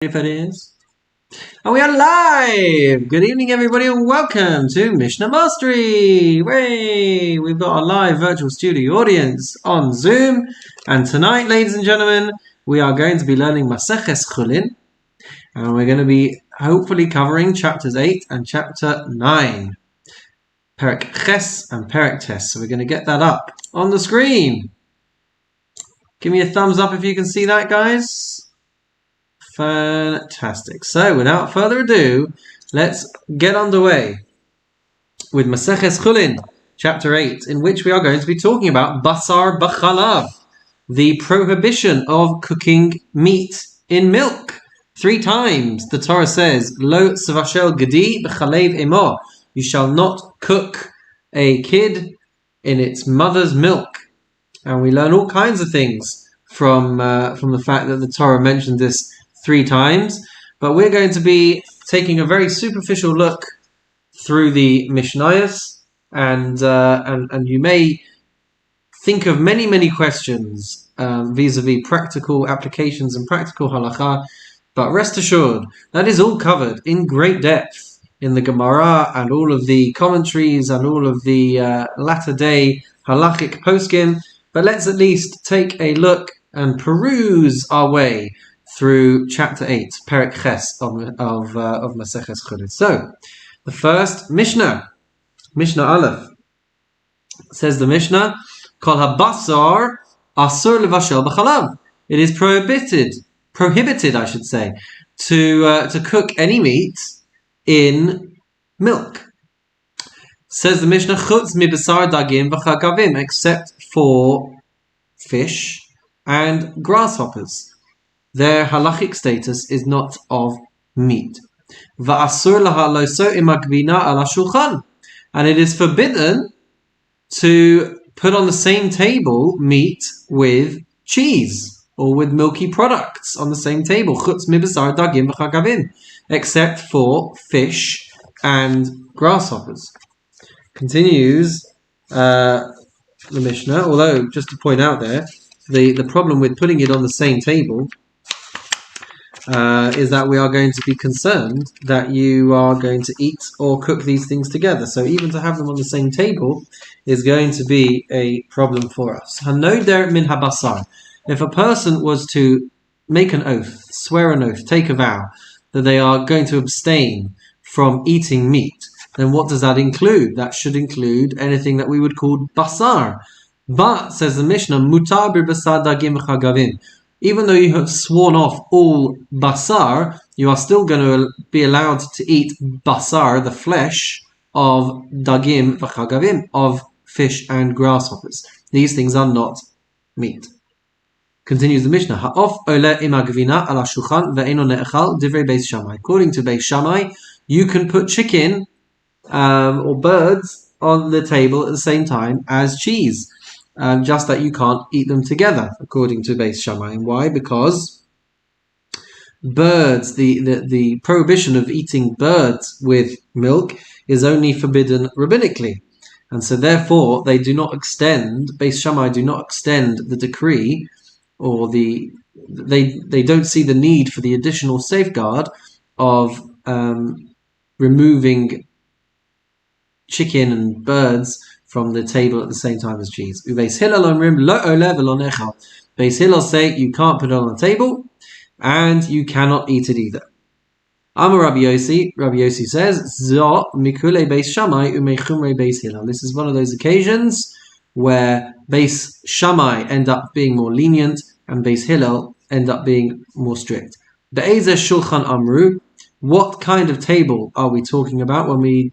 If it is. And we are live! Good evening, everybody, and welcome to Mishnah Mastery! Way! We've got a live virtual studio audience on Zoom. And tonight, ladies and gentlemen, we are going to be learning Maseches Chullin. And we're going to be hopefully covering chapters 8 and chapter 9. Perek Ches and Perek Tes. So we're going to get that up on the screen. Give me a thumbs up if you can see that, guys. Fantastic. So, without further ado, let's get underway with Maseches Chullin, chapter 8, in which we are going to be talking about Basar B'chalav, the prohibition of cooking meat in milk. 3 times the Torah says, Lo tzvashel gedi b'chalev imo. You shall not cook a kid in its mother's milk. And we learn all kinds of things from the fact that the Torah mentioned this 3 times, but we're going to be taking a very superficial look through the Mishnayos, and you may think of many questions vis-a-vis practical applications and practical halakha, but rest assured that is all covered in great depth in the Gemara and all of the commentaries and all of the latter day halachic poskim. But let's at least take a look and peruse our way through chapter 8, Perek Ches of Maseches Chullin. So, the first Mishnah Aleph, says the Mishnah, Kol habasar asur levashel b'chalav. It is prohibited, I should say, to cook any meat in milk. Says the Mishnah, Chutz mibasar dagim v'chagavim, except for fish and grasshoppers. Their halachic status is not of meat. And it is forbidden to put on the same table meat with cheese or with milky products on the same table. Except for fish and grasshoppers. Continues the Mishnah, although just to point out there, the problem with putting it on the same table is that we are going to be concerned that you are going to eat or cook these things together. So even to have them on the same table is going to be a problem for us. Hanoder min habasar. If a person was to make an oath, swear an oath, take a vow, that they are going to abstain from eating meat, then what does that include? That should include anything that we would call basar. But, says the Mishnah, mutar b'basar dagim chagavim. Even though you have sworn off all basar, you are still going to be allowed to eat basar, the flesh of dagim v'chagavim, of fish and grasshoppers. These things are not meat. Continues the Mishnah. Ha'of ole imagvina ala shulchan ve'eno ne'echal divrei beis Shammai. According to Beis Shammai, you can put chicken or birds on the table at the same time as cheese. Just that you can't eat them together, according to Beis Shammai. And why? Because birds, the prohibition of eating birds with milk is only forbidden rabbinically. And so therefore, they do not extend, Beis Shammai do not extend the decree, or they don't see the need for the additional safeguard of removing chicken and birds from the table at the same time as cheese. Beis Hillel say you can't put it on the table and you cannot eat it either. Amar Rabbi Yossi says, Zo mikule Beis Shammai umechumrei Beis Hillel. This is one of those occasions where Beis Shammai end up being more lenient and Beis Hillel end up being more strict. Be'ezeh shulchan amru. What kind of table are we talking about when we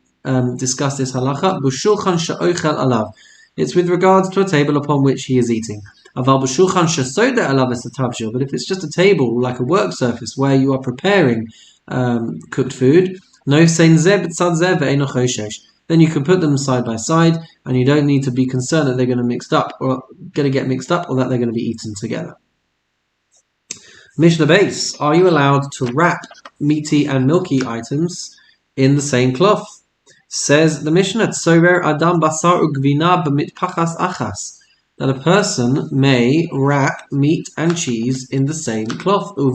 discuss this halacha? B'shulchan she'ochel alav. It's with regards to a table upon which he is eating. Aval b'shulchan she'sodeh alav es hatavshil. But if it's just a table, like a work surface, where you are preparing cooked food, no sein zeh b'tzad zeh ve'eno choshesh. Then you can put them side by side, and you don't need to be concerned that they're going to get mixed up, or that they're going to be eaten together. Mishnah base. Are you allowed to wrap meaty and milky items in the same cloth? Says the Mishnah, Tsover Adam Basar Ugvina B'mitpachas Achas. that a person may wrap meat and cheese in the same cloth. But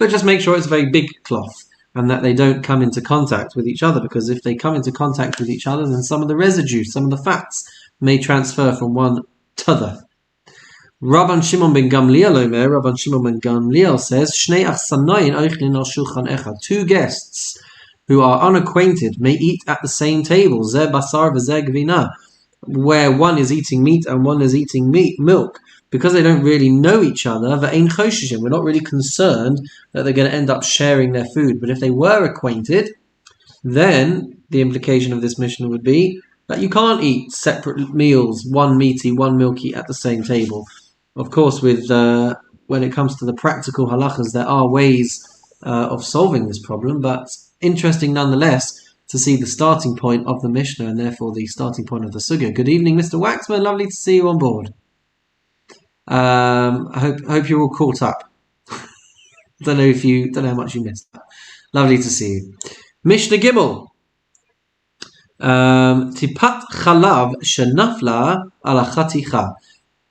just make sure it's a very big cloth and that they don't come into contact with each other, because if they come into contact with each other, then some of the residue, some of the fats may transfer from one to the other. Rabban Shimon ben Gamliel says, Shnei achsanayin oichlin al shulchan echad. Two guests who are unacquainted may eat at the same table. Zeh basar v'zeh gvina, where one is eating meat and one is eating milk, because they don't really know each other. V'ein choshishim, we're not really concerned that they're going to end up sharing their food. But if they were acquainted, then the implication of this Mishnah would be that you can't eat separate meals, one meaty, one milky, at the same table. Of course, with when it comes to the practical halachas, there are ways of solving this problem, but interesting nonetheless to see the starting point of the Mishnah and therefore the starting point of the Sugya. Good evening, Mr. Waxman. Lovely to see you on board. I hope you're all caught up. Don't know how much you missed. Lovely to see you. Mishnah Gimel. Tipat chalav shenafla ala chaticha.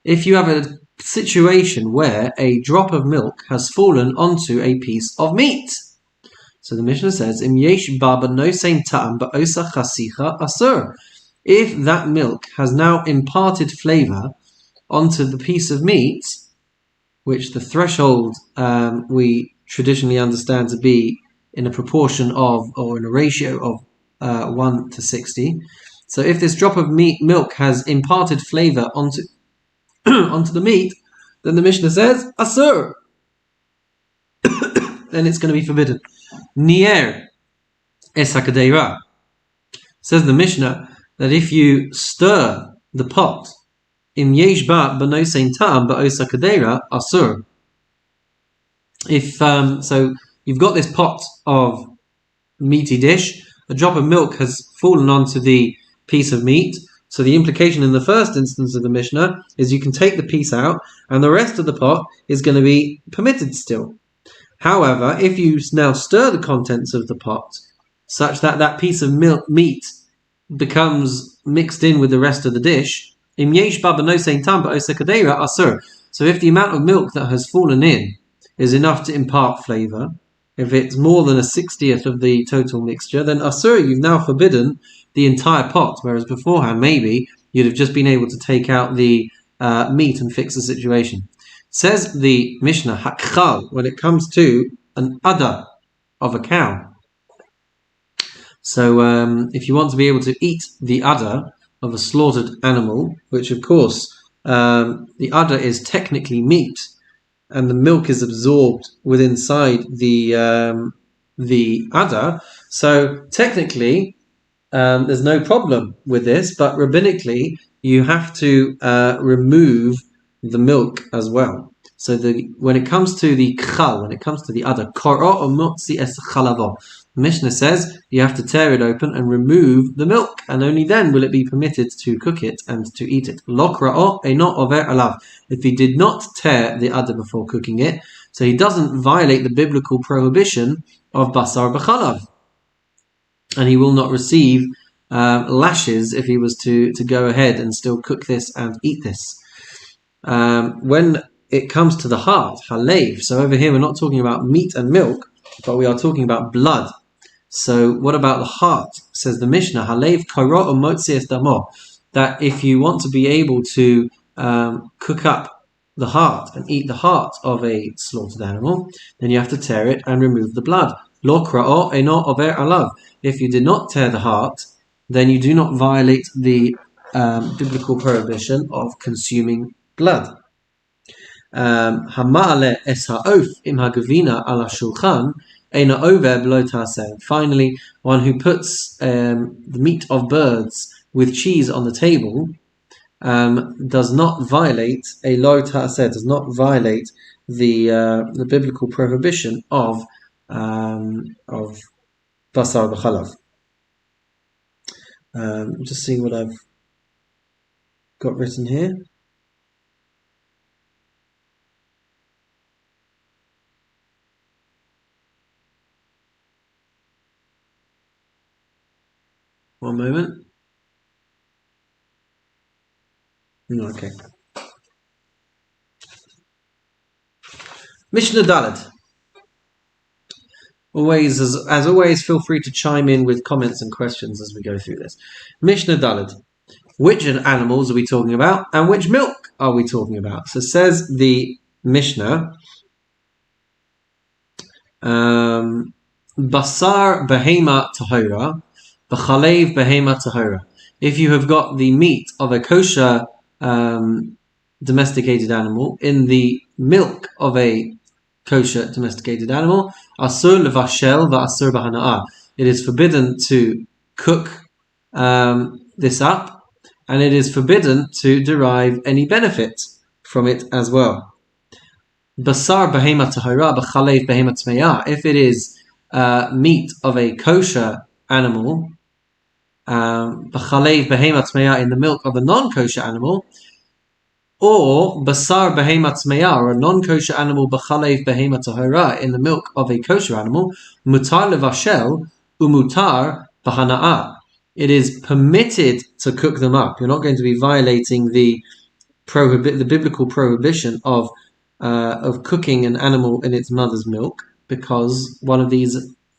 If you have a situation where a drop of milk has fallen onto a piece of meat. So the Mishnah says, Im yesh ba no same ta'am ba'osa chasicha asur. If that milk has now imparted flavor onto the piece of meat, which the threshold we traditionally understand to be in a proportion of, or in a ratio of 1 to 60. So if this drop of milk has imparted flavor onto the meat, then the Mishnah says, asur. Then it's going to be forbidden. Nier esakadeira. Says the Mishnah that if you stir the pot, im yesh ba b'nosein ta'am ba'osa kadeira asur. If so, you've got this pot of meaty dish. A drop of milk has fallen onto the piece of meat. So the implication in the first instance of the Mishnah is you can take the piece out, and the rest of the pot is going to be permitted still. However, if you now stir the contents of the pot such that that piece of meat becomes mixed in with the rest of the dish, so if the amount of milk that has fallen in is enough to impart flavor, if it's more than a 60th of the total mixture, then asur, you've now forbidden the entire pot, whereas beforehand maybe you'd have just been able to take out the meat and fix the situation. Says the Mishnah, hakchal, when it comes to an udder of a cow. So if you want to be able to eat the udder of a slaughtered animal, which of course the udder is technically meat, and the milk is absorbed within inside the udder, so technically there's no problem with this, but rabbinically you have to remove the milk as well. So when it comes to the kchal, when it comes to the udder, koro or motzi es chalavo, Mishnah says you have to tear it open and remove the milk, and only then will it be permitted to cook it and to eat it. Lokra'o eino over alav. If he did not tear the udder before cooking it, so he doesn't violate the biblical prohibition of basar b'chalav, and he will not receive lashes if he was to go ahead and still cook this and eat this. When it comes to the heart, halev, so over here we're not talking about meat and milk, but we are talking about blood. So what about the heart? Says the Mishnah, halev karo or motzi es damo, that if you want to be able to cook up the heart and eat the heart of a slaughtered animal, then you have to tear it and remove the blood. Lo kra'o eino over alav. If you did not tear the heart, then you do not violate the biblical prohibition of consuming blood. Hama'ale es ha'of im ha'gavina ala shulchan eina over b'lo ta'aseh. Finally, one who puts the meat of birds with cheese on the table does not violate a lo ta'aseh, does not violate the biblical prohibition of basar b'chalav. Just seeing what I've got written here. One moment. Okay. Mishnah Dalet. Always, as always, feel free to chime in with comments and questions as we go through this. Mishnah Dalet. Which animals are we talking about, and which milk are we talking about? So says the Mishnah, Basar behema tahora, b'chalev behema tahora. If you have got the meat of a kosher domesticated animal in the milk of a kosher domesticated animal, asur levashel va'asur b'hana'ah. It is forbidden to cook this up, and it is forbidden to derive any benefit from it as well. Basar behema tahora b'chalev behema tmeya. If it is meat of a kosher animal, b'chalev behema tmeya, in the milk of a non-kosher animal, or basar behema tmeya, or a non-kosher animal b'chalev behema tahora, in the milk of a kosher animal, mutar levashel umutar b'hana'ah. It is permitted to cook them up. You're not going to be violating the biblical prohibition of cooking an animal in its mother's milk, because one of these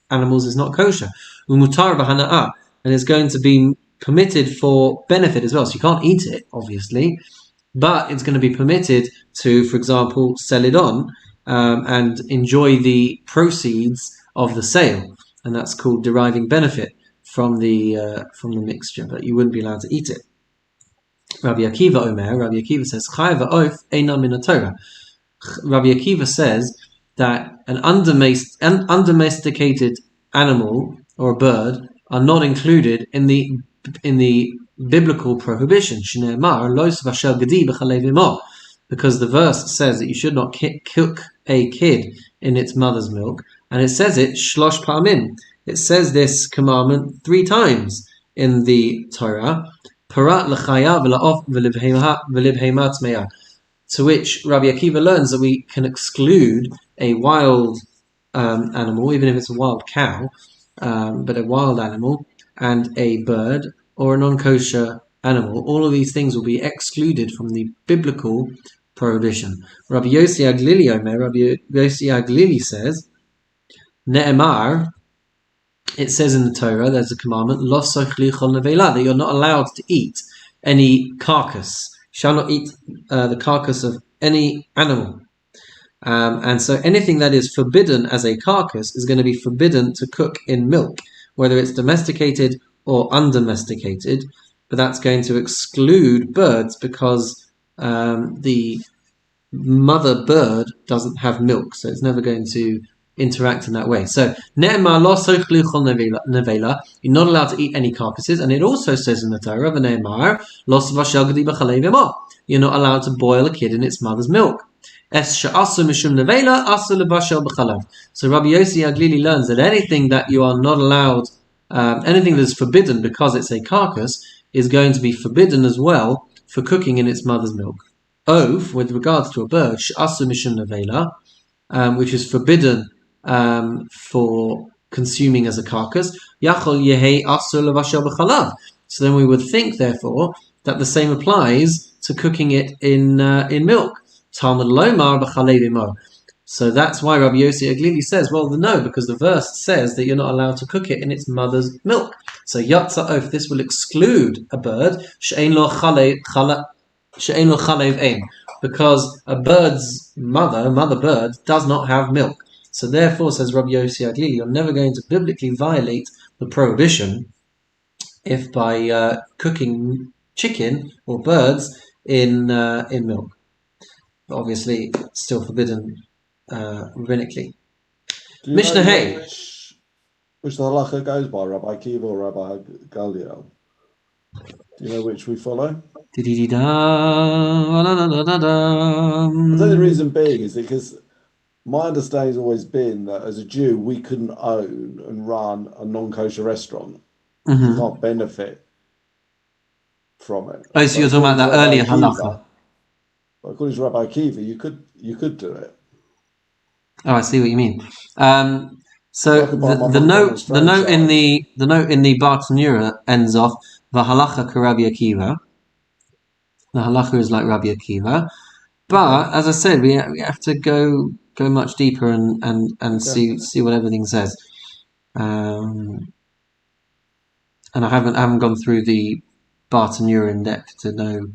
animals is not kosher. Umutar b'hana'ah, and it's going to be permitted for benefit as well. So you can't eat it, obviously, but it's going to be permitted to, for example, sell it on and enjoy the proceeds of the sale, and that's called deriving benefit from the mixture, but you wouldn't be allowed to eat it. Rabbi Akiva says, Chai va'of eina min haTorah. Rabbi Akiva says that an undomesticated animal or a bird are not included in the biblical prohibition. Shneimar lo yisvashel gedi b'chalev imo, because the verse says that you should not cook a kid in its mother's milk, and it says it shlosh pa'amim. It says this commandment 3 times in the Torah. Parat l'chaya v'la'of v'libhema tmeya. To which Rabbi Akiva learns that we can exclude a wild animal, even if it's a wild cow, but a wild animal, and a bird, or a non-kosher animal. All of these things will be excluded from the biblical prohibition. Rabbi Yossi Aglili says, Ne'emar, it says in the Torah, there's a commandment, Lo sochli chol nevela, that you're not allowed to eat any carcass. You shall not eat the carcass of any animal. And so anything that is forbidden as a carcass is going to be forbidden to cook in milk, whether it's domesticated or undomesticated. But that's going to exclude birds, because the mother bird doesn't have milk, so it's never going to interact in that way. So, you're not allowed to eat any carcasses, and it also says in the Torah, you're not allowed to boil a kid in its mother's milk. So Rabbi Yossi Aglili learns that anything that you are not allowed, anything that is forbidden because it's a carcass, is going to be forbidden as well for cooking in its mother's milk. Oaf, with regards to a bird, which is forbidden for consuming as a carcass, so then we would think, therefore, that the same applies to cooking it in milk. Talmud lomar b'chalev imo. So that's why Rabbi Yossi Aglili says, well, no, because the verse says that you're not allowed to cook it in its mother's milk. So yatsa oaf, this will exclude a bird she'ein lo chalev ein, because a bird's mother bird, does not have milk. So therefore, says Rabbi Yossi Aglili, you're never going to biblically violate the prohibition if by cooking chicken or birds in milk. But obviously, still forbidden rabbinically. Mishnah Hay. Which the halacha goes by, Rabbi Akiva or Rabbi Gamliel? Do you know which we follow? I think the reason being is because my understanding has always been that as a Jew, we couldn't own and run a non-kosher restaurant. Mm-hmm. You can't benefit from it. Oh, so you're talking about that earlier halacha. According to Rabbi Akiva, you could do it. Oh, I see what you mean. So the note in the Bartanura ends off v'halacha k'Rabbi Akiva, The halacha is like Rabbi Akiva. But as I said, we have to go much deeper and see what everything says. And I haven't gone through the Bartanura in depth to know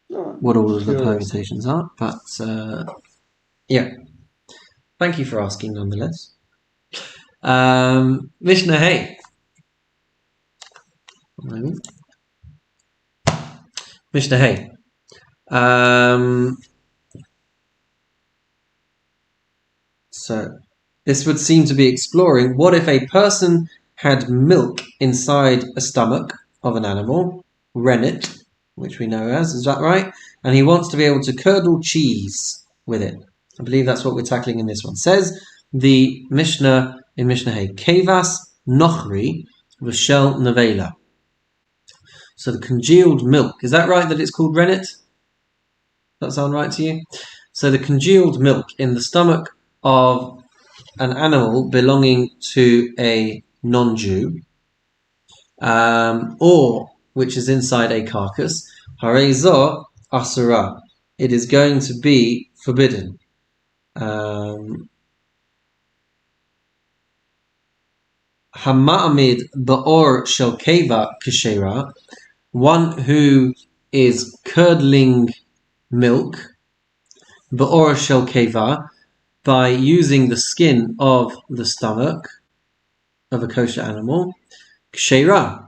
what all of the permutations are. But yeah, thank you for asking nonetheless. Mishnah Hey. Mishnah Hey. So this would seem to be exploring what if a person had milk inside a stomach of an animal, rennet, which we know as, is that right? And he wants to be able to curdle cheese with it. I believe that's what we're tackling in this one. Says the Mishnah in Mishnah Hey, Kevas Nochri V'Shel Nevela. So the congealed milk, is that right that it's called rennet? Does that sound right to you? So the congealed milk in the stomach of an animal belonging to a non-Jew, or which is inside a carcass, Harezah Asura, it is going to be forbidden. Hama'amid Ba'or Shel Keva Keshera, one who is curdling milk, Ba'or Shel Keva, by using the skin of the stomach of a kosher animal, Keshera.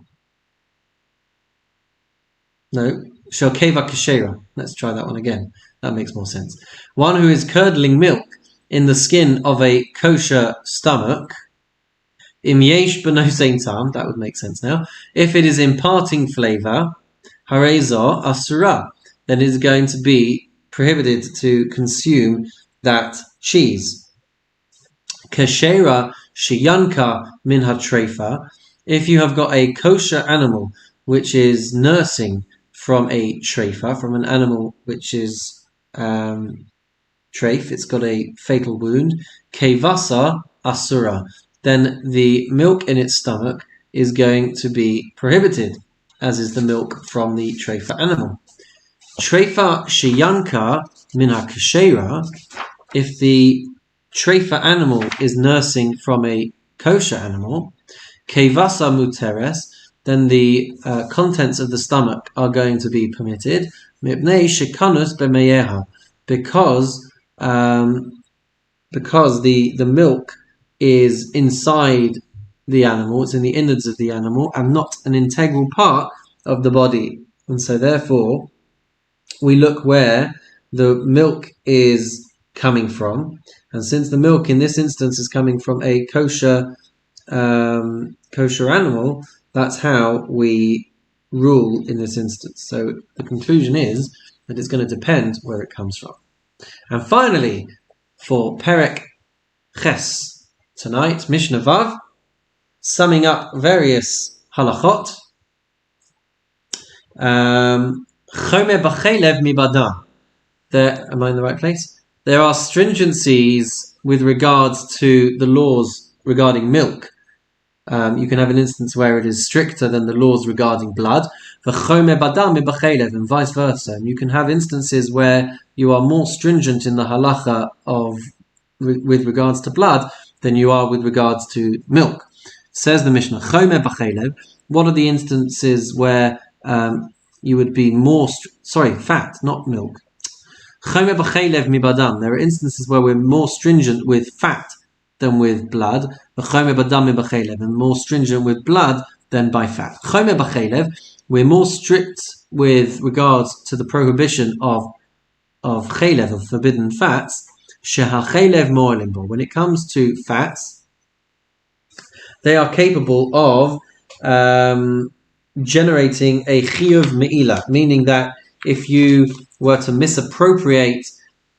No, Shel Keva Keshera. Let's try that one again. That makes more sense. One who is curdling milk in the skin of a kosher stomach, Im yesh b'no tam, that would make sense now. If it is imparting flavor, Harezah Asura, then it is going to be prohibited to consume that cheese. Keshera shiyanka min hatrefa. If you have got a kosher animal which is nursing from a trefa, from an animal which is treif, it's got a fatal wound, kevasa asura, then the milk in its stomach is going to be prohibited, as is the milk from the trefa animal. Trefa shiyanka min hakeshera, if the trefa animal is nursing from a kosher animal, kevasa muteres, then the contents of the stomach are going to be permitted, mipnei shekanus b'meyeha, because the milk is inside the animal, it's in the innards of the animal, and not an integral part of the body. And so therefore, we look where the milk is coming from, and since the milk in this instance is coming from a kosher animal, that's how we rule in this instance. So the conclusion is that it's going to depend where it comes from. And finally, for Perek Ches tonight, Mishnah Vav, summing up various halachot. Chome b'chelev mibada. Am I in the right place? There are stringencies with regards to the laws regarding milk. You can have an instance where it is stricter than the laws regarding blood, and vice versa. And you can have instances where you are more stringent in the halacha with regards to blood than you are with regards to milk. Says the Mishnah, what are the instances where you would be more... fat, not milk. There are instances where we're more stringent with fat than with blood, and more stringent with blood than by fat. We're more strict with regards to the prohibition of chelev, of forbidden fats. When it comes to fats, they are capable of generating a chiyuv me'ilah, meaning that if you were to misappropriate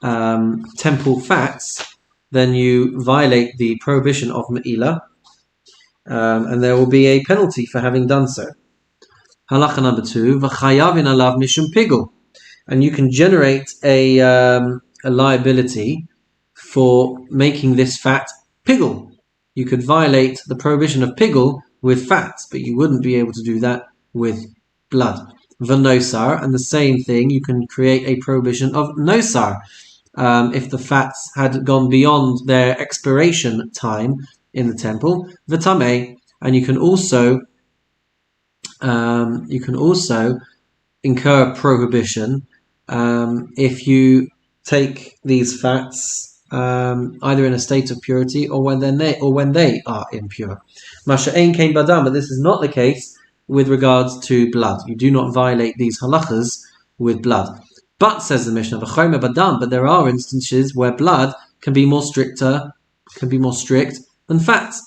temple fats, then you violate the prohibition of me'ilah, and there will be a penalty for having done so. Halacha number 2, v'chayavin alav mishum pigul, and you can generate a liability for making this fat pigul. You could violate the prohibition of pigul with fats, but you wouldn't be able to do that with blood. v'nosar, and the same thing, you can create a prohibition of nosar. If the fats had gone beyond their expiration time in the temple, v'tameh, and you can also incur prohibition if you take these fats either in a state of purity or when they are impure. Masha ein kein badam, but this is not the case with regards to blood. You do not violate these halachas with blood. But, says the Mishnah, but there are instances where blood can be more strict than fats.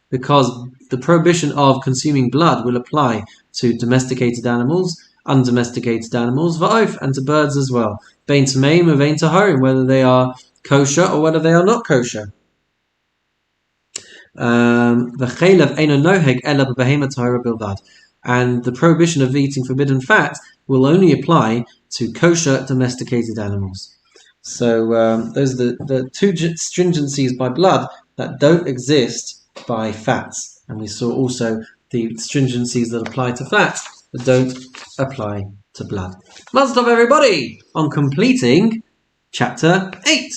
Because the prohibition of consuming blood will apply to domesticated animals, undomesticated animals, and to birds as well. Bein tameim uvein taharim, whether they are kosher or whether they are not kosher. And the prohibition of eating forbidden fat will only apply to kosher domesticated animals. So those are the two stringencies by blood that don't exist by fats. And we saw also the stringencies that apply to fats that don't apply to blood. Mazel tov, everybody, on completing chapter 8.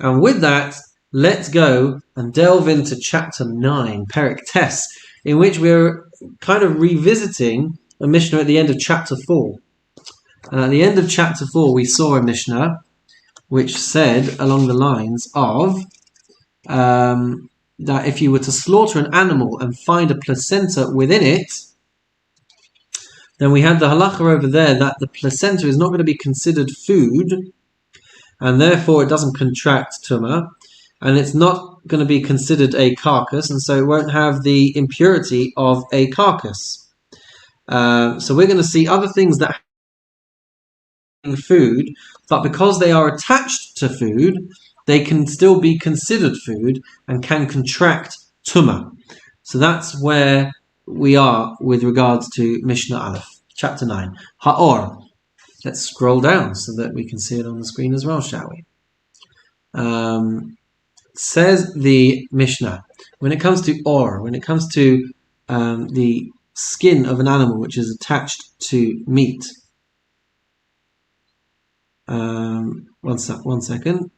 And with that, let's go and delve into chapter 9, Perek Tes, in which we're kind of revisiting a Mishnah at the end of chapter 4. And at the end of chapter 4, we saw a Mishnah which said along the lines of that if you were to slaughter an animal and find a placenta within it, then we had the halacha over there that the placenta is not going to be considered food, and therefore it doesn't contract tumah, and it's not going to be considered a carcass, and so it won't have the impurity of a carcass. So we're going to see other things that have food, but because they are attached to food, they can still be considered food and can contract tumah. So that's where we are with regards to Mishnah Aleph, chapter 9. Ha'or. Let's scroll down so that we can see it on the screen as well, shall we? Says the Mishnah, when it comes to the skin of an animal which is attached to meat. One second.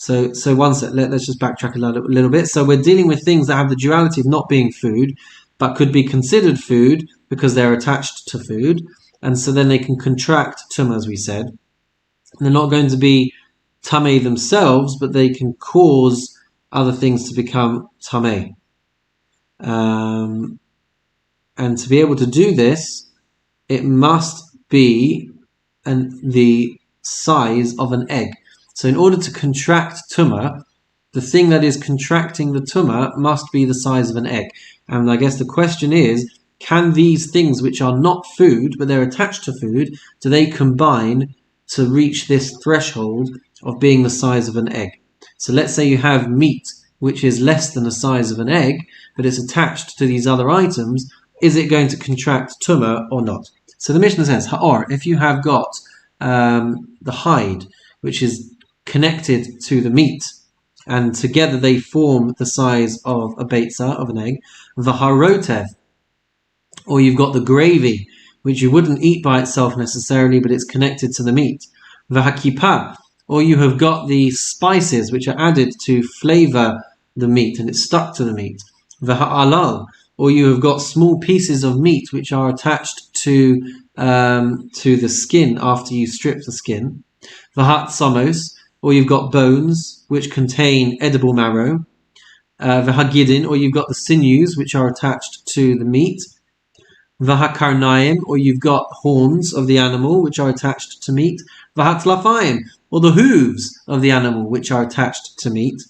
So one sec. Let's just backtrack a little bit. So we're dealing with things that have the duality of not being food, but could be considered food because they're attached to food, and so then they can contract tumah, as we said. They're not going to be tameh themselves, but they can cause other things to become tameh. And to be able to do this, it must be the size of an egg. So in order to contract tumah, the thing that is contracting the tumah must be the size of an egg. And I guess the question is, can these things which are not food, but they're attached to food, do they combine to reach this threshold of being the size of an egg? So let's say you have meat which is less than the size of an egg, but it's attached to these other items. Is it going to contract tumah or not? So the Mishnah says, Ha'or, if you have got the hide, which is connected to the meat, and together they form the size of a beitzah, of an egg, v'harotev, or you've got the gravy, which you wouldn't eat by itself necessarily, but it's connected to the meat, v'hakipah, or you have got the spices which are added to flavor the meat, and it's stuck to the meat, v'ha'alal, or you have got small pieces of meat which are attached to the skin after you strip the skin, v'hatzamos, or you've got bones which contain edible marrow, v'hagidin, or you've got the sinews which are attached to the meat, v'hakarnaim, or you've got horns of the animal which are attached to meat, v'hatlafayim, or the hooves of the animal which are attached to meat,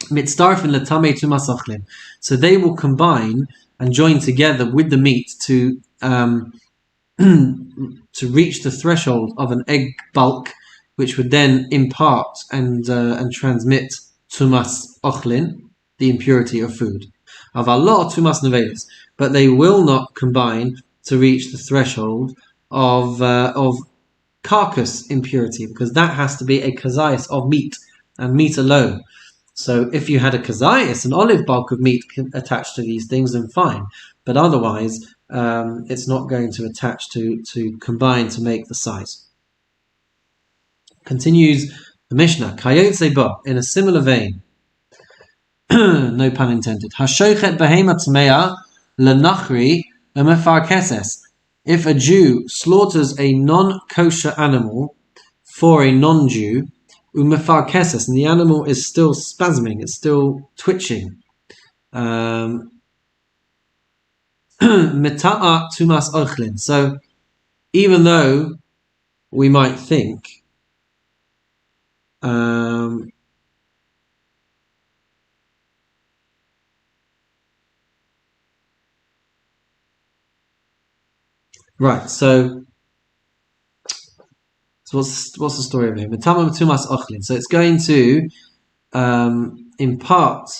mitzdarfin l'tamei tumasachlim. So they will combine and join together with the meat to reach the threshold of an egg bulk, which would then impart and transmit tumas ochlin, the impurity of food. Of Allah tumas nevelis, but they will not combine to reach the threshold of carcass impurity, because that has to be a kazayas of meat and meat alone. So if you had a kazayas, an olive bulk of meat attached to these things, then fine. But otherwise, it's not going to attach to combine to make the size. Continues the Mishnah, Kayotze ba, in a similar vein, no pun intended. Hashochet behema tmea lenachri umefar keses. If a Jew slaughters a non-kosher animal for a non-Jew, umefar keses, and the animal is still spasming, it's still twitching. Meta'a tumas ochlin. So even though we might think right, so what's the story over here? Metama tumas ochlin. So it's going to impart.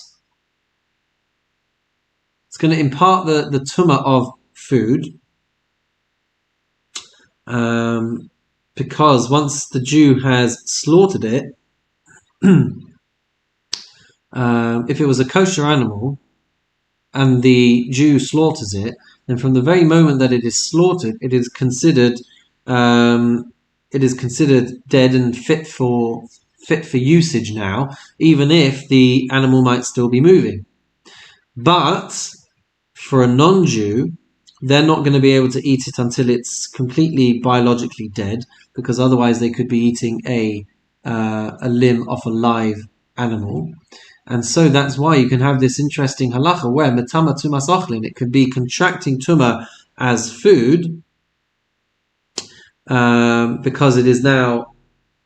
It's going to impart the tumah of food, because once the Jew has slaughtered it, if it was a kosher animal and the Jew slaughters it, then from the very moment that it is slaughtered, it is considered dead and fit for usage now, even if the animal might still be moving. But for a non-Jew, they're not going to be able to eat it until it's completely biologically dead, because otherwise they could be eating a limb off a live animal. And so that's why you can have this interesting halacha where metama tumas ochlin, it could be contracting tumah as food, because it is now,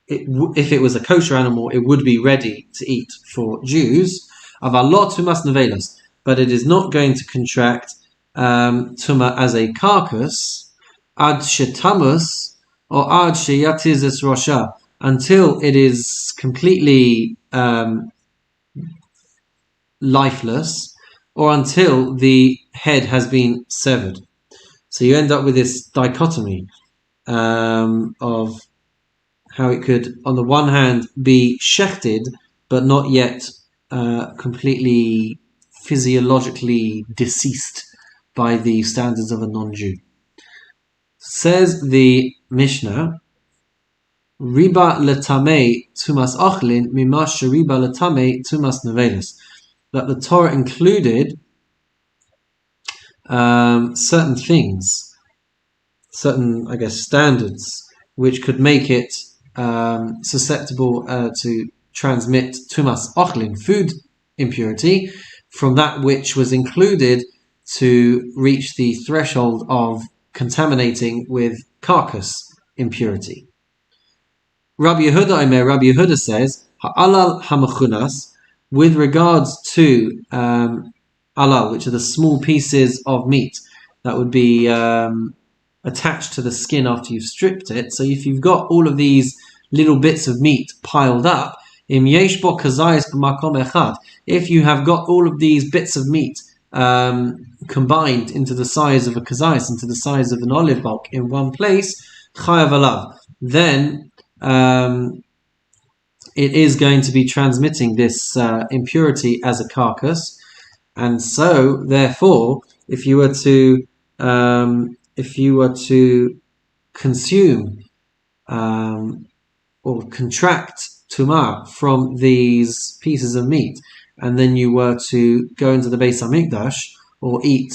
if it was a kosher animal, it would be ready to eat for Jews. Avalot tumas nevelos, but it is not going to contract tumah as a carcass ad shetamus or ad sheyatizes rosha, until it is completely lifeless, or until the head has been severed. So you end up with this dichotomy of how it could, on the one hand, be shechted, but not yet completely physiologically deceased by the standards of a non-Jew. Says the Mishnah, Riba letame tumas ochlin mimash riba letame tumas nevelis, that the Torah included certain things, certain, I guess, standards, which could make it susceptible to transmit tumas ochlin, food impurity, from that which was included to reach the threshold of contaminating with carcass impurity. Rabbi Yehuda says, Ha'alal hamachunas, with regards to alal, which are the small pieces of meat that would be attached to the skin after you've stripped it. So if you've got all of these little bits of meat piled up, im yesh bo kazayis b'makom echad, if you have got all of these bits of meat combined into the size of a kazayis, into the size of an olive bulk in one place, chayav alav, then it is going to be transmitting this impurity as a carcass. And so therefore, if you were to consume or contract tumah from these pieces of meat, and then you were to go into the Beis Hamikdash or eat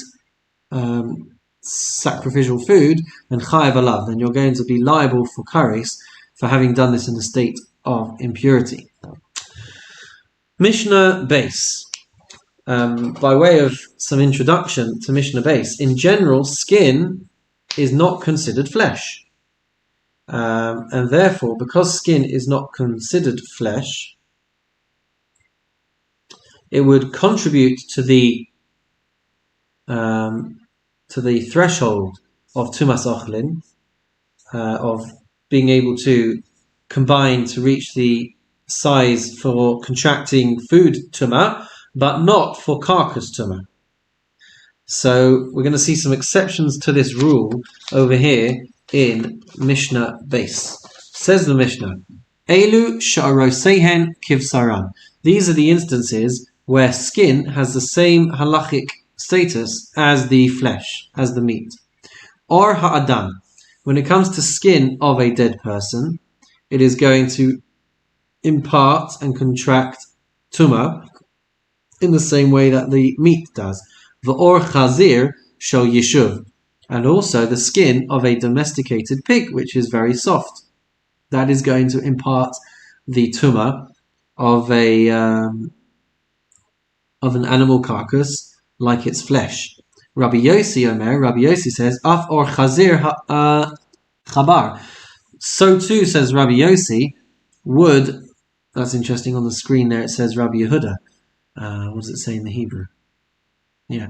sacrificial food, then chayav alav, then you're going to be liable for kares for having done this in a state of impurity. Mishnah base. By way of some introduction to Mishnah base, in general, skin is not considered flesh. And therefore, because skin is not considered flesh, it would contribute to the threshold of tumas ochlin, of being able to combine to reach the size for contracting food tumah, but not for carcass tumah. So we're going to see some exceptions to this rule over here in Mishnah base. Says the Mishnah, Elu sha'arosehen kivsaran. These are the instances where skin has the same halachic status as the flesh, as the meat. Or ha'adam, when it comes to skin of a dead person, it is going to impart and contract tumah in the same way that the meat does. V'or chazir shel yishuv, and also the skin of a domesticated pig, which is very soft. That is going to impart the tumah of an animal carcass like its flesh. Rabbi Yossi says, Af or chazir chabar. So too, says Rabbi Yossi, would, that's interesting on the screen there, it says Rabbi Yehuda. What does it say in the Hebrew? Yeah,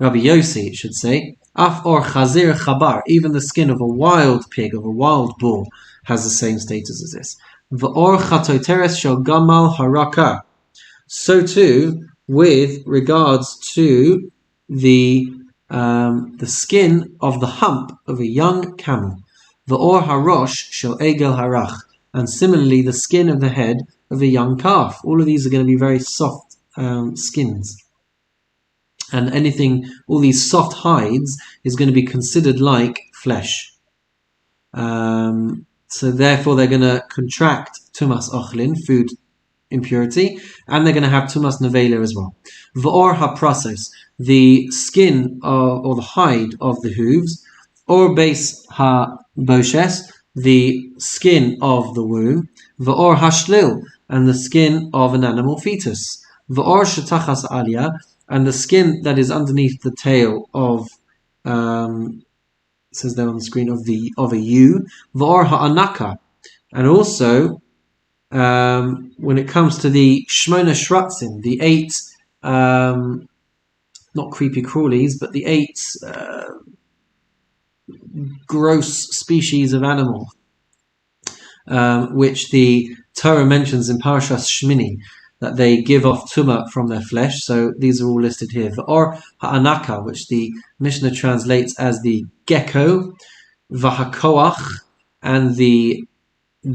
Rabbi Yossi, it should say, Af or chazir chabar, even the skin of a wild pig, of a wild bull, has the same status as this. V'or chatoteres shel gamal haraka. So too, with regards to the skin of the hump of a young camel. V'or harosh shel egel harach. And similarly, the skin of the head of a young calf. All of these are going to be very soft skins. And all these soft hides, is going to be considered like flesh. So therefore, they're going to contract tumas ochlin, food impurity, and they're going to have tumas nevela as well. V'or ha-process, the skin or the hide of the hooves, or base ha-boshes, the skin of the womb, v'or ha-shlil, and the skin of an animal fetus, v'or shetachas aliyah, and the skin that is underneath the tail of, it says there on the screen, of a ewe, v'or ha'anaka, and also when it comes to the shmona shratzim, the 8 not creepy crawlies, but the 8 gross species of animal, which the Torah mentions in Parashas Shmini, that they give off tumah from their flesh. So these are all listed here. Or ha'anaka, which the Mishnah translates as the gecko, v'hakoach, and the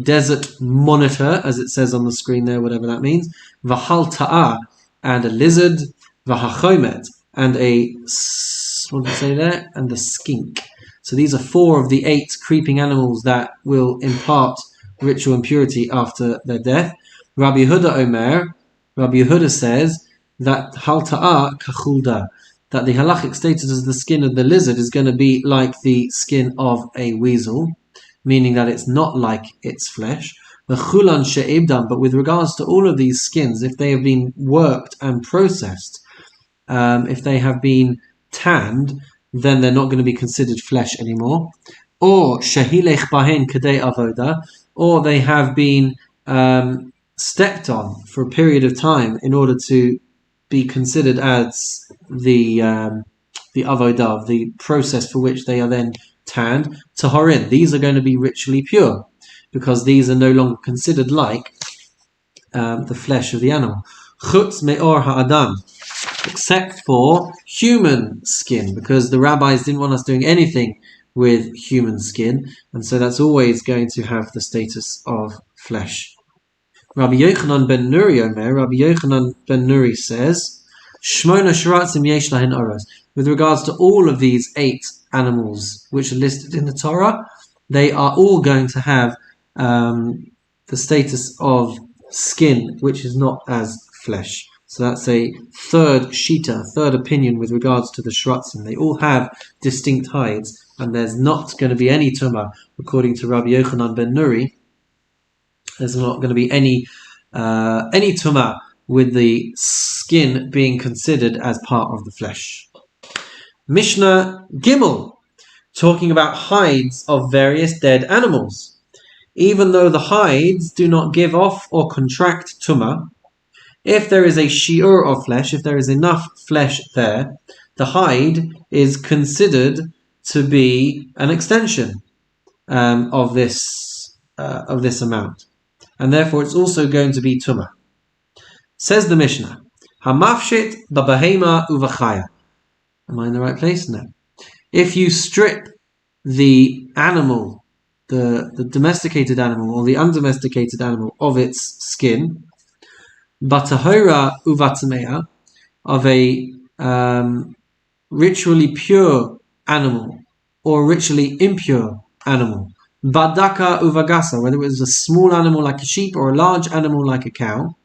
desert monitor, as it says on the screen there, whatever that means, v'hal ta'ah, and a lizard, v'hachomet, and what did it say there? And the skink. So these are 4 of the 8 creeping animals that will impart ritual impurity after their death. Rabbi Yehuda says that hal ta'ah kachulda, that the halachic status of the skin of the lizard is going to be like the skin of a weasel, meaning that it's not like its flesh. The Chullin she'ibdam, but with regards to all of these skins, if they have been worked and processed, if they have been tanned, then they're not going to be considered flesh anymore. Or shehilech bahen kadei avoda, or they have been stepped on for a period of time in order to be considered as the avodah, the process for which they are then tanned. Tahorin, these are going to be ritually pure, because these are no longer considered like the flesh of the animal. Chutz me'or ha'adam, except for human skin, because the rabbis didn't want us doing anything with human skin, and so that's always going to have the status of flesh. Rabbi Yochanan ben Nuri says, Shmona sharatzim yesh lahen oros. With regards to all of these 8 animals which are listed in the Torah, they are all going to have the status of skin, which is not as flesh. So that's a third shita, third opinion with regards to the shratzim. They all have distinct hides, and there's not going to be any tumah, according to Rabbi Yochanan ben Nuri. There's not going to be any tumah with the skin being considered as part of the flesh. Mishnah Gimel, talking about hides of various dead animals. Even though the hides do not give off or contract tumah, if there is a shiur of flesh, if there is enough flesh there, the hide is considered to be an extension of this amount, and therefore it's also going to be tumah. Says the Mishnah, Hamafshit babahema uvachaya. Am I in the right place? No. If you strip the animal, the domesticated animal or the undomesticated animal, of its skin, batahora uvatamea, of a ritually pure animal or ritually impure animal. Badaka uvagasa, whether it was a small animal like a sheep or a large animal like a cow.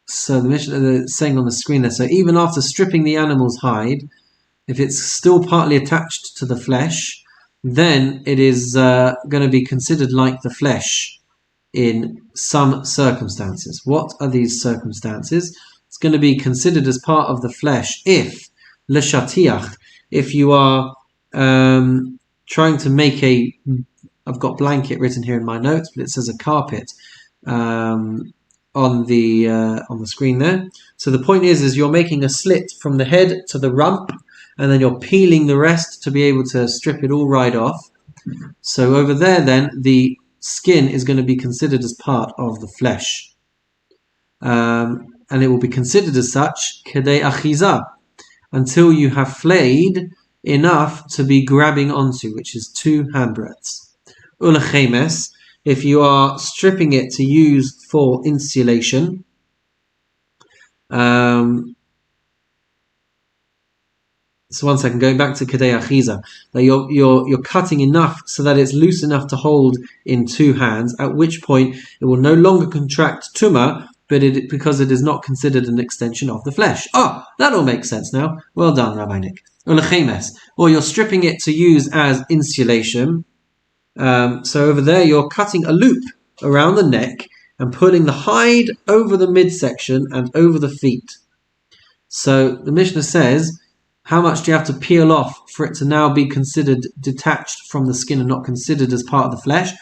So the Mishnah is saying on the screen there, so even after stripping the animal's hide, if it's still partly attached to the flesh, then it is going to be considered like the flesh in some circumstances. What are these circumstances? It's going to be considered as part of the flesh if l'shatiach, if you are trying to make a, I've got blanket written here in my notes, but it says a carpet on the screen there. So the point is you're making a slit from the head to the rump, and then you're peeling the rest to be able to strip it all right off. So over there then, the skin is going to be considered as part of the flesh. And it will be considered as such, kedei achiza, until you have flayed enough to be grabbing onto, which is 2 handbreadths. Ulechemes, if you are stripping it to use for insulation, so one second, going back to Kedei Achiza, that you're cutting enough so that it's loose enough to hold in 2 hands, at which point it will no longer contract tuma, but because it is not considered an extension of the flesh. Oh, that all makes sense now. Well done, Rabbi Nick. Or you're stripping it to use as insulation. So over there you're cutting a loop around the neck and pulling the hide over the midsection and over the feet. So the Mishnah says, how much do you have to peel off for it to now be considered detached from the skin and not considered as part of the flesh?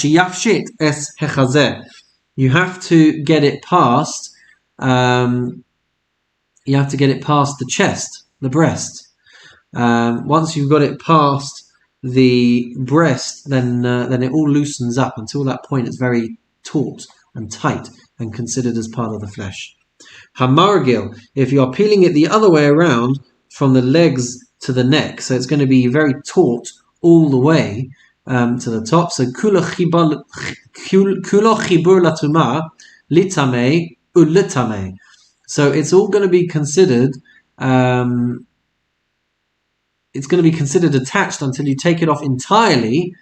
You have to get it past. You have to get it past the chest, the breast. Once you've got it past the breast, then it all loosens up. Until that point, it's very taut and tight and considered as part of the flesh. Hamargil, if you are peeling it the other way around, from the legs to the neck, so it's going to be very taut all the way to the top. So kulo chibur latuma litame ulitame. So it's all going to be considered. It's going to be considered attached until you take it off entirely,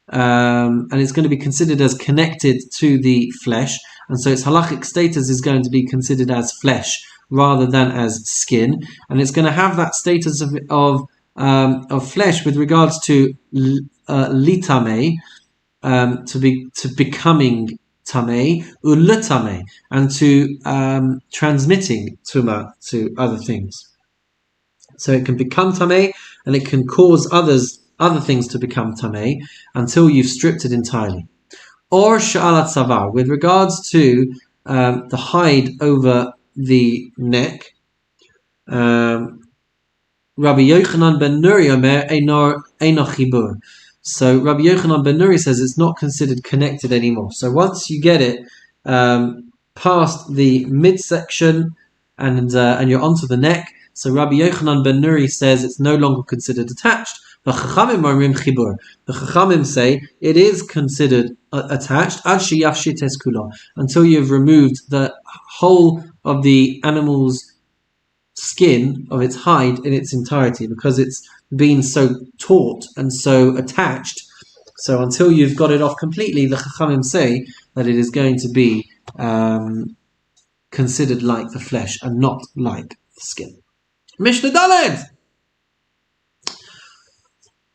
and it's going to be considered as connected to the flesh. And so its halachic status is going to be considered as flesh rather than as skin, and it's going to have that status of flesh with regards to litame, to becoming tamei, ulutame, and to transmitting tuma to other things. So it can become tamei, and it can cause other things to become tamei until you've stripped it entirely. Or sha'alat savar, with regards to the hide over the neck, Rabbi Yochanan ben Nuri omer eino chibur. So Rabbi Yochanan ben Nuri says it's not considered connected anymore. So once you get it past the midsection and you're onto the neck, so Rabbi Yochanan ben Nuri says it's no longer considered attached. The Chachamim say it is considered attached until you've removed the whole of the animal's skin, of its hide in its entirety, because it's been so taut and so attached. So until you've got it off completely, the Chachamim say that it is going to be considered like the flesh and not like the skin. Mishnah Daled!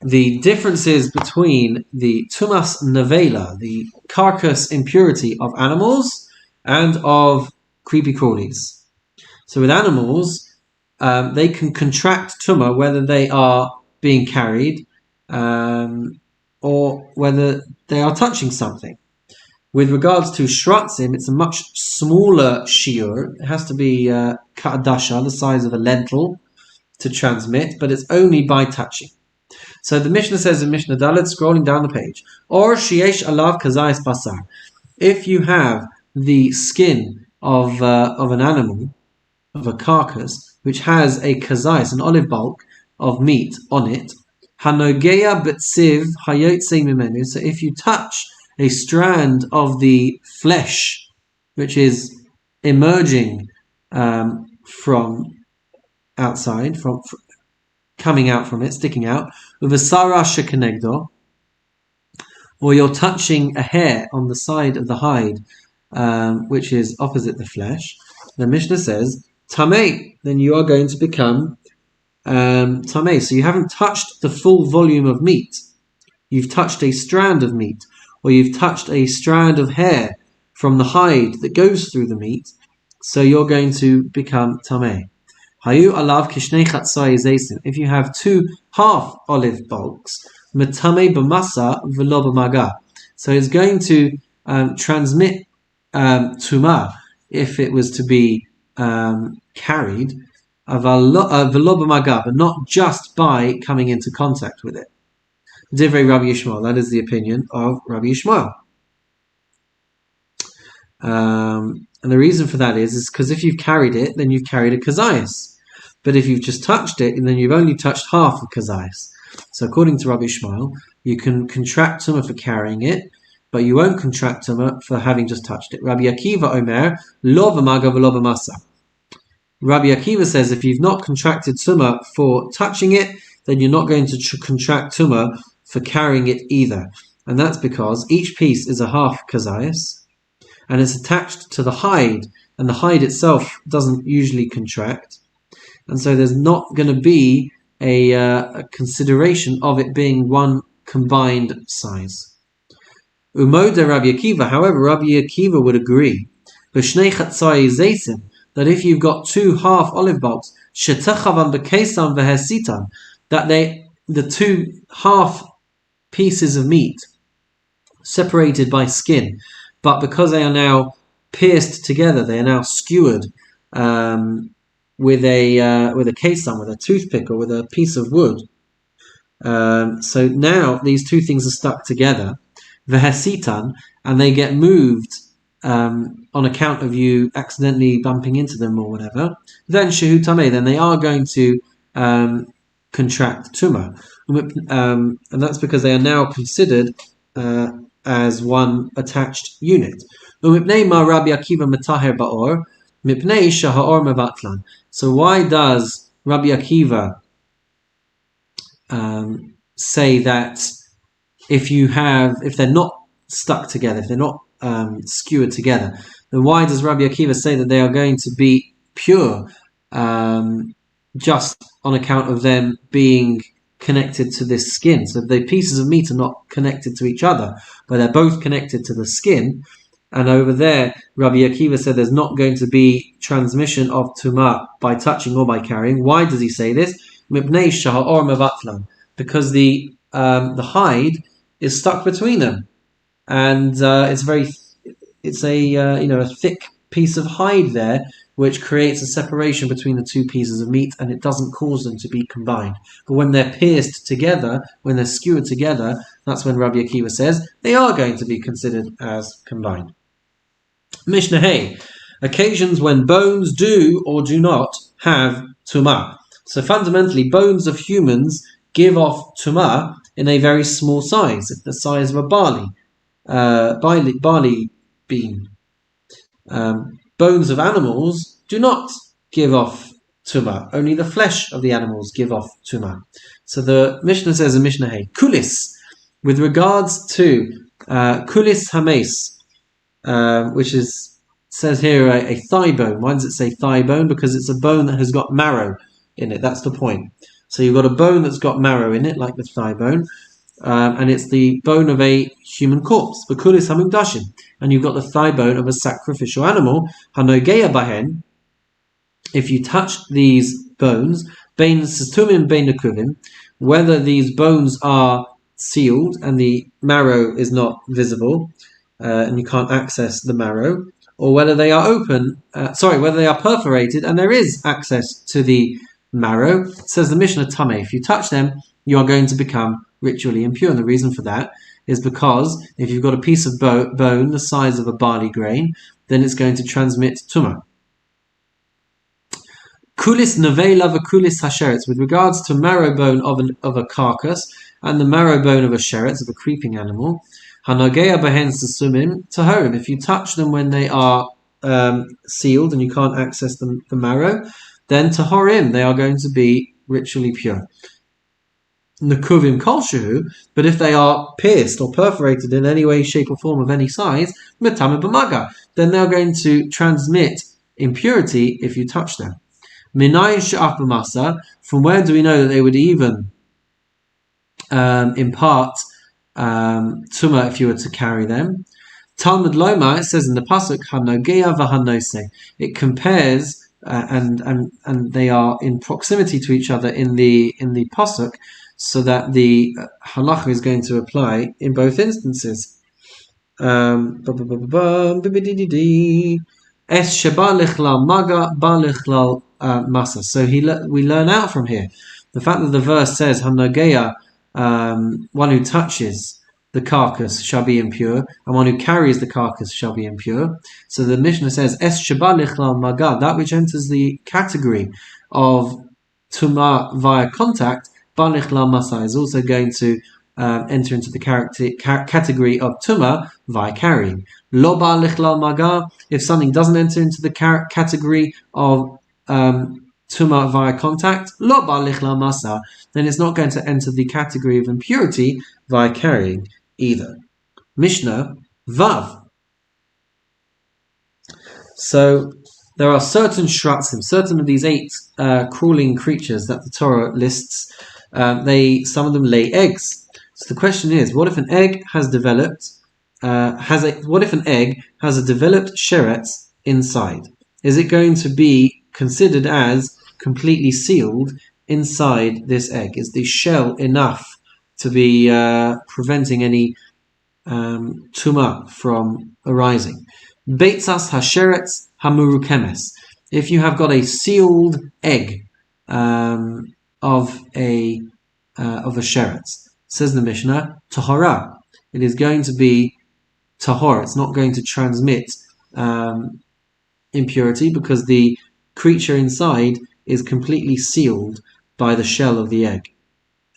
The differences between the tumas nevela, the carcass impurity of animals, and of creepy crawlies. So with animals, they can contract tuma whether they are being carried or whether they are touching something. With regards to shratzim, it's a much smaller shiur. It has to be ka'adasha, the size of a lentil, to transmit, but it's only by touching. So the Mishnah says in Mishnah Dalet, scrolling down the page, or sheyesh alav kazayis basar. If you have the skin of an animal, of a carcass, which has a kazayis, an olive bulk of meat on it, Hanogeya betziv hayotze mimenu. So if you touch a strand of the flesh, which is emerging from outside, from coming out from it, sticking out, with a sarah shekenegdo, or you're touching a hair on the side of the hide, which is opposite the flesh, the Mishnah says, tamei, then you are going to become tamei. So you haven't touched the full volume of meat. You've touched a strand of meat, or you've touched a strand of hair from the hide that goes through the meat. So you're going to become tamei. Hayu alav kishnei chatzai zaysim. If you have 2 half olive bulbs, metame b'masa v'lo b'maga. So it's going to transmit tumah if it was to be carried, v'lo b'maga, but not just by coming into contact with it. Divrei Rabbi Yishmael. That is the opinion of Rabbi Yishmael. And the reason for that is because if you've carried it, then you've carried a kazayas. But if you've just touched it, then you've only touched half of kazayas. So according to Rabbi Yishmael, you can contract tumah for carrying it, but you won't contract tumah for having just touched it. Rabbi Akiva Omer, lo v'maga v'lo b'masa. Rabbi Akiva says if you've not contracted tumah for touching it, then you're not going to contract tumah for carrying it either. And that's because each piece is a half kazayas, and it's attached to the hide, and the hide itself doesn't usually contract, and so there's not going to be a consideration of it being one combined size. Umoda Rabbi Akiva, however, Rabbi Akiva would agree that if you've got 2 half olive bulbs, that the 2 half pieces of meat separated by skin, but because they are now pierced together, they are now skewered with a kesam, with a toothpick, or with a piece of wood. So now these 2 things are stuck together, v'hesitan, and they get moved on account of you accidentally bumping into them or whatever. Then shehu tamei, then they are going to contract tumah, and that's because they are now considered as one attached unit. So why does Rabbi Akiva say that if they're not stuck together, if they're not skewered together, then why does Rabbi Akiva say that they are going to be pure just on account of them being connected to this skin? So the pieces of meat are not connected to each other, but they're both connected to the skin. And over there, Rabbi Akiva said there's not going to be transmission of tumah by touching or by carrying. Why does he say this? Because the hide is stuck between them, and it's a thick piece of hide there, which creates a separation between the 2 pieces of meat, and it doesn't cause them to be combined. But when they're pierced together, when they're skewered together, that's when Rabbi Akiva says they are going to be considered as combined. Mishnah Hey, occasions when bones do or do not have tumah. So fundamentally, bones of humans give off tumah in a very small size, the size of a barley bean. Bones of animals do not give off tumah. Only the flesh of the animals give off tumah. So the Mishnah says in Mishnah Hey, kulis, with regards to kulis hames, which says here a thigh bone. Why does it say thigh bone? Because it's a bone that has got marrow in it. That's the point. So you've got a bone that's got marrow in it, like the thigh bone, and it's the bone of a human corpse. V'kulis hamikdashim, and you've got the thigh bone of a sacrificial animal. Hanogeya bahen. If you touch these bones, bein satumim bein nekuvim, whether these bones are sealed and the marrow is not visible, and you can't access the marrow, or whether they are whether they are perforated and there is access to the marrow, says the Mishnah Tameh. If you touch them, you are going to become ritually impure. And the reason for that is because if you've got a piece of bone the size of a barley grain, then it's going to transmit tumah. Kulis nevela v'kulis hasheretz, with regards to marrow bone of a carcass and the marrow bone of a sheretz, of a creeping animal. Hanogea behen sesumim tahorim. If you touch them when they are sealed and you can't access the marrow, then tahorim, they are going to be ritually pure. Nekuvim kolshehu, but if they are pierced or perforated in any way, shape, or form of any size, metame b'maga, then they are going to transmit impurity if you touch them. Minayin she'af b'masa, from where do we know that they would even impart tumah if you were to carry them? Talmud Loma, it says in the pasuk, hanogea v'hanose. It compares and they are in proximity to each other in the pasuk, so that the halacha is going to apply in both instances. Es sheba lichlal maga ba lichlal masa. So we learn out from here the fact that the verse says hanogea, one who touches the carcass shall be impure, and one who carries the carcass shall be impure. So the Mishnah says es sheba lichlal maga, that which enters the category of tumah via contact, ba lichlal masa, is also going to enter into the category of tumah via carrying. Lo ba lichlal maga, if something doesn't enter into the category of tumah via contact, lo ba lichlal masa, then it's not going to enter the category of impurity via carrying either. Mishnah Vav. So there are certain shratzim, certain of these 8 crawling creatures that the Torah lists. Some of them lay eggs. So the question is, what if an egg has developed? What if an egg has a developed sheretz inside? Is it going to be considered as completely sealed inside this egg? Is the shell enough to be preventing any tumah from arising? Beitzas hasheretz hamurukemes. If you have got a sealed egg of a sheretz, says the Mishnah, tahara, it is going to be tahor. It's not going to transmit impurity because the creature inside is completely sealed by the shell of the egg.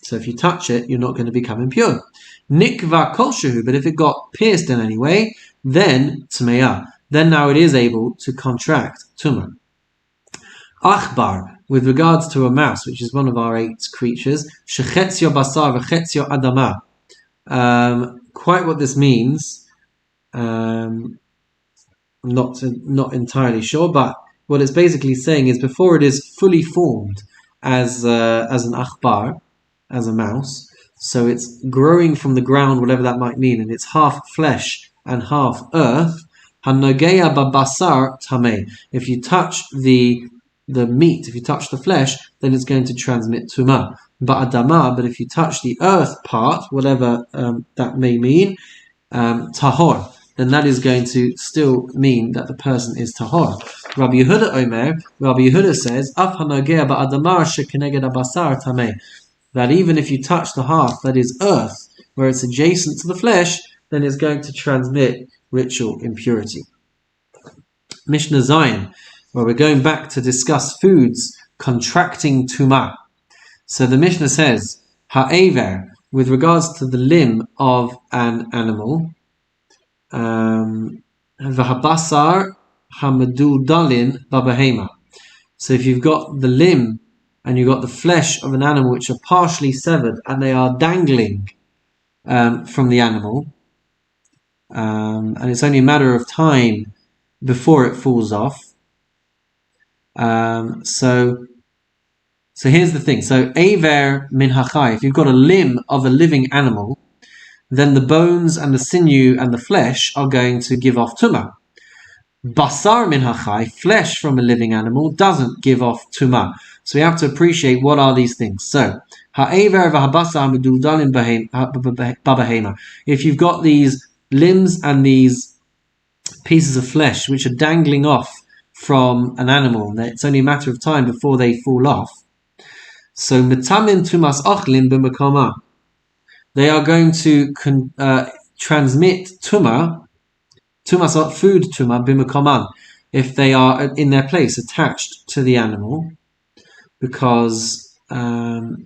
So if you touch it, you're not going to become impure. Nikva kolshehu, but if it got pierced in any way, then tmeya. Then now it is able to contract tumah. Achbar, with regards to a mouse, which is one of our 8 creatures, shechetzio basar v'chetzio adama. Quite what this means, I'm not entirely sure, but what it's basically saying is before it is fully formed as an achbar, as a mouse, so it's growing from the ground, whatever that might mean, and it's half flesh and half earth. Hanogeya babasar tameh. If you touch the meat, if you touch the flesh, then it's going to transmit tumah. But if you touch the earth part, whatever that may mean, tahor, then that is going to still mean that the person is tahor. Rabbi Yehuda says, Af hanogea ba'adamar shekeneged abasar tameh, that even if you touch the half that is earth, where it's adjacent to the flesh, then it's going to transmit ritual impurity. Mishnah Zion, where we're going back to discuss foods contracting tumah. So the Mishnah says, ha'ever, with regards to the limb of an animal, v'habasar hamadudalin babahema. So if you've got the limb and you've got the flesh of an animal which are partially severed and they are dangling from the animal, and it's only a matter of time before it falls off. So here's the thing. So aver min hachai, if you've got a limb of a living animal, then the bones and the sinew and the flesh are going to give off tumah. Basar min hachai, flesh from a living animal, doesn't give off tumah. So we have to appreciate what are these things. So ha'aver v'habasar medudalin babahema. If you've got these limbs and these pieces of flesh which are dangling off from an animal, and it's only a matter of time before they fall off. So metamin tumas ochlin b'makoma, they are going to transmit tumas food tumah b'makoman, if they are in their place attached to the animal. because so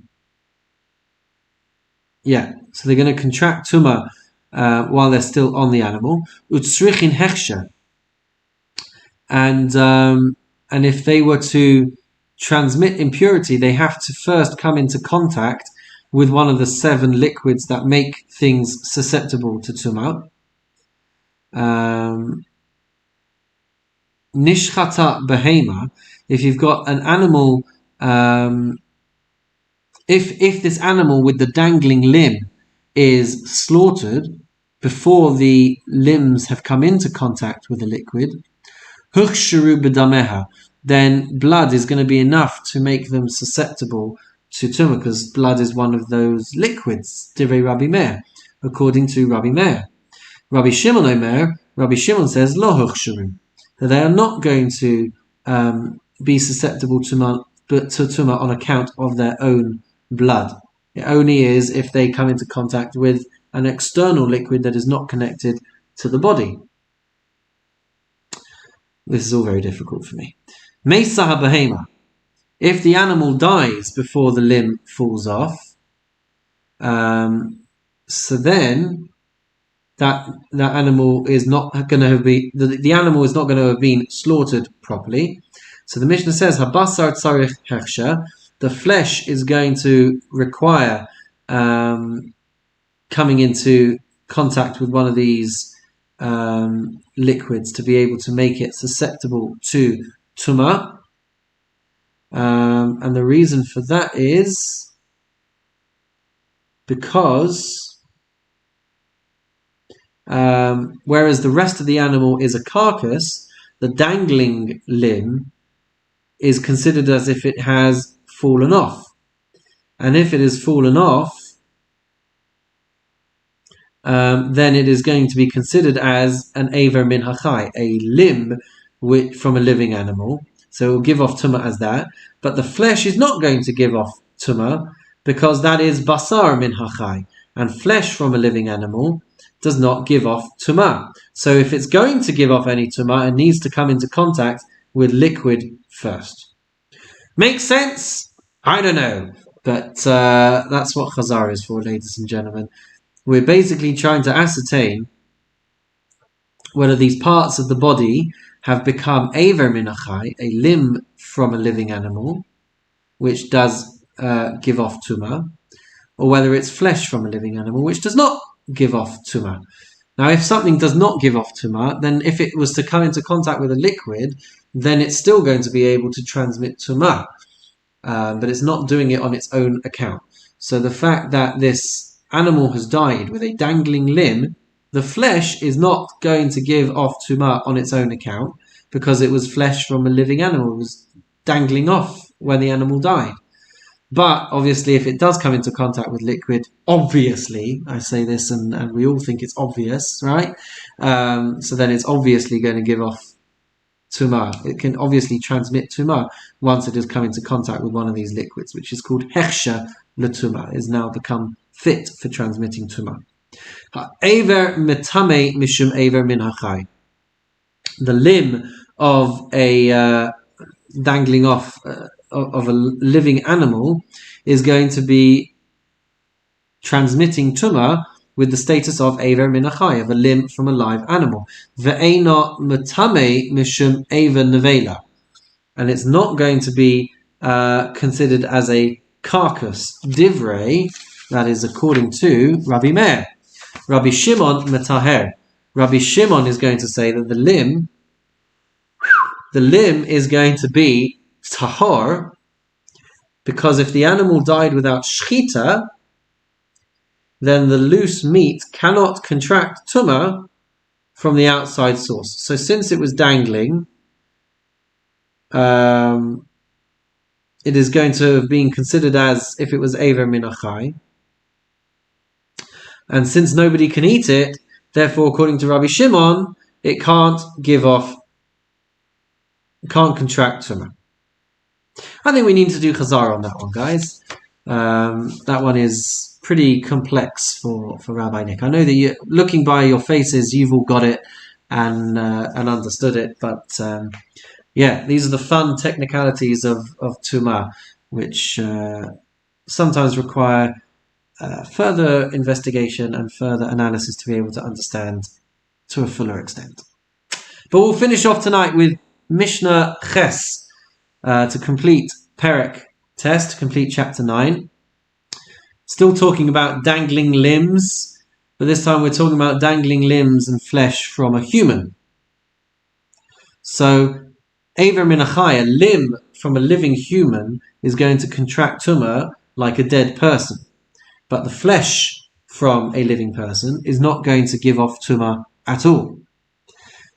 they're going to contract tuma while they're still on the animal. Utsrichin hechsher, and if they were to transmit impurity, they have to first come into contact with one of the 7 liquids that make things susceptible to tuma. Nishchata behema, if you've got an animal, if this animal with the dangling limb is slaughtered before the limbs have come into contact with the liquid, huchsharu b'dameha, then blood is going to be enough to make them susceptible to tumah, because blood is one of those liquids, divrei Rabbi Meir, according to Rabbi Meir. Rabbi Shimon Omer, Rabbi Shimon says, lo huchsharu, that they are not going to be susceptible to tumah on account of their own blood. It only is if they come into contact with an external liquid that is not connected to the body. This is all very difficult for me. Mesa habahema, if the animal dies before the limb falls off, so then that animal is not going to be the animal is not going to have been slaughtered properly. So the Mishnah says, habasar tzarich hechsher, the flesh is going to require coming into contact with one of these liquids to be able to make it susceptible to tumah. And the reason for that is because whereas the rest of the animal is a carcass, the dangling limb is considered as if it has fallen off. And if it has fallen off, then it is going to be considered as an aver min hachai, a limb from a living animal. So it will give off tumah as that. But the flesh is not going to give off tumah, because that is basar min hachai. And flesh from a living animal does not give off tumah. So if it's going to give off any tumah, it needs to come into contact with liquid first. Makes sense? I don't know. But that's what chazar is for, ladies and gentlemen. We're basically trying to ascertain whether these parts of the body have become aver min hachai, a limb from a living animal, which does give off tumah, or whether it's flesh from a living animal, which does not give off tumah. Now, if something does not give off tumah, then if it was to come into contact with a liquid, then it's still going to be able to transmit tumah, but it's not doing it on its own account. So the fact that this animal has died with a dangling limb, the flesh is not going to give off tumah on its own account, because it was flesh from a living animal. It was dangling off when the animal died. But obviously, if it does come into contact with liquid, obviously, I say this and we all think it's obvious, right? So then it's obviously going to give off tumah. It can obviously transmit tumah once it has come into contact with one of these liquids, which is called hechsher l'tumah, is now become fit for transmitting tumah. Aver metame mishum aver min hachai. The limb of a dangling off of a living animal is going to be transmitting tumah with the status of aver min hachai, of a limb from a live animal. Ve'ena metame mishum aver nevela, and it's not going to be considered as a carcass. Divrei, that is according to Rabbi Meir. Rabbi Shimon metaher. Rabbi Shimon is going to say that the limb is going to be tahor, because if the animal died without shchita, then the loose meat cannot contract tumah from the outside source. So since it was dangling, it is going to have been considered as if it was aver min hachai. And since nobody can eat it, therefore, according to Rabbi Shimon, it can't contract tumah. I think we need to do chazar on that one, guys. That one is pretty complex for Rabbi Nick. I know that looking by your faces, you've all got it and understood it. But these are the fun technicalities of tumah. which sometimes require further investigation and further analysis to be able to understand to a fuller extent. But we'll finish off tonight with Mishnah Ches to complete Perek Test, to complete chapter 9. Still talking about dangling limbs, but this time we're talking about dangling limbs and flesh from a human. So, Aver min achai, a limb from a living human, is going to contract tumah like a dead person. But the flesh from a living person is not going to give off tumah at all.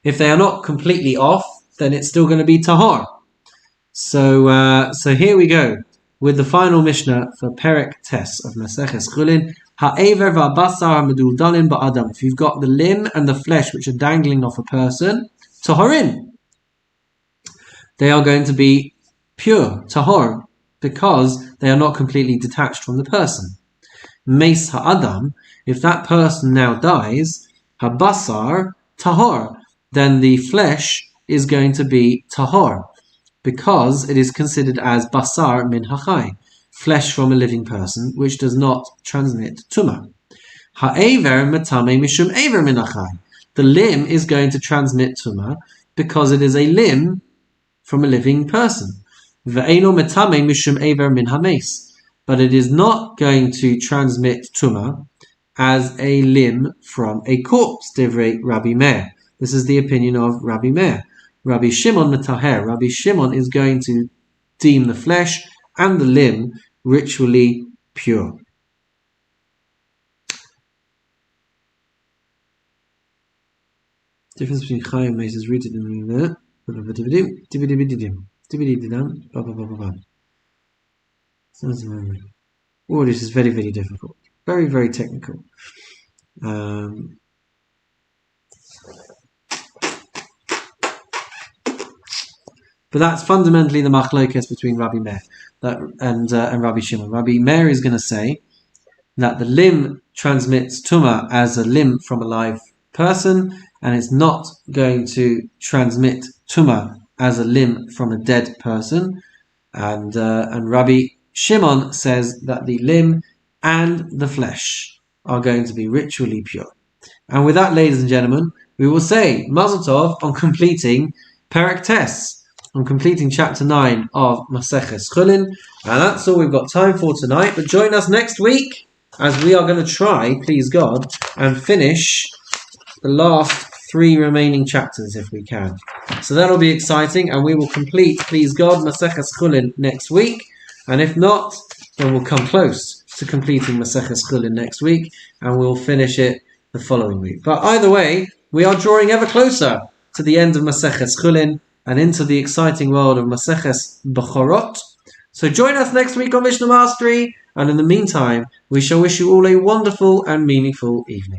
If they are not completely off, then it's still going to be tahor. So here we go with the final Mishnah for Perek Tes of Maseches Chullin. Ha'ever va'basar ha'meduldalim ba'adam. If you've got the limb and the flesh which are dangling off a person, tahorin. They are going to be pure, tahor, because they are not completely detached from the person. Meis ha'adam, if that person now dies, ha'basar tahor, then the flesh is going to be tahor, because it is considered as basar min hachai, flesh from a living person, which does not transmit tumah. Ha'ever matame mishum ever min hachai. The limb is going to transmit tumah because it is a limb from a living person. Ve'eno matame mishum ever min hames. But it is not going to transmit tumah as a limb from a corpse, divrei Rabbi Meir. This is the opinion of Rabbi Meir. Rabbi Shimon metaher. Rabbi Shimon is going to deem the flesh and the limb ritually pure. Difference between chai and mace is rooted in the oh, this is very, very difficult. Very, very technical. But that's fundamentally the machlokes between Rabbi Meir and Rabbi Shimon. Rabbi Meir is going to say that the limb transmits tumah as a limb from a live person, and it's not going to transmit tumah as a limb from a dead person. And Rabbi Shimon says that the limb and the flesh are going to be ritually pure. And with that, ladies and gentlemen, we will say Mazel Tov on completing Perek Tes, on completing chapter 9 of Maseches Chullin. And that's all we've got time for tonight. But join us next week as we are going to try, please God, and finish the last 3 remaining chapters if we can. So that'll be exciting, and we will complete, please God, Maseches Chullin next week. And if not, then we'll come close to completing Maseches Chullin next week, and we'll finish it the following week. But either way, we are drawing ever closer to the end of Maseches Chullin and into the exciting world of Maseches Bechorot. So join us next week on Mishnah Mastery, and in the meantime, we shall wish you all a wonderful and meaningful evening.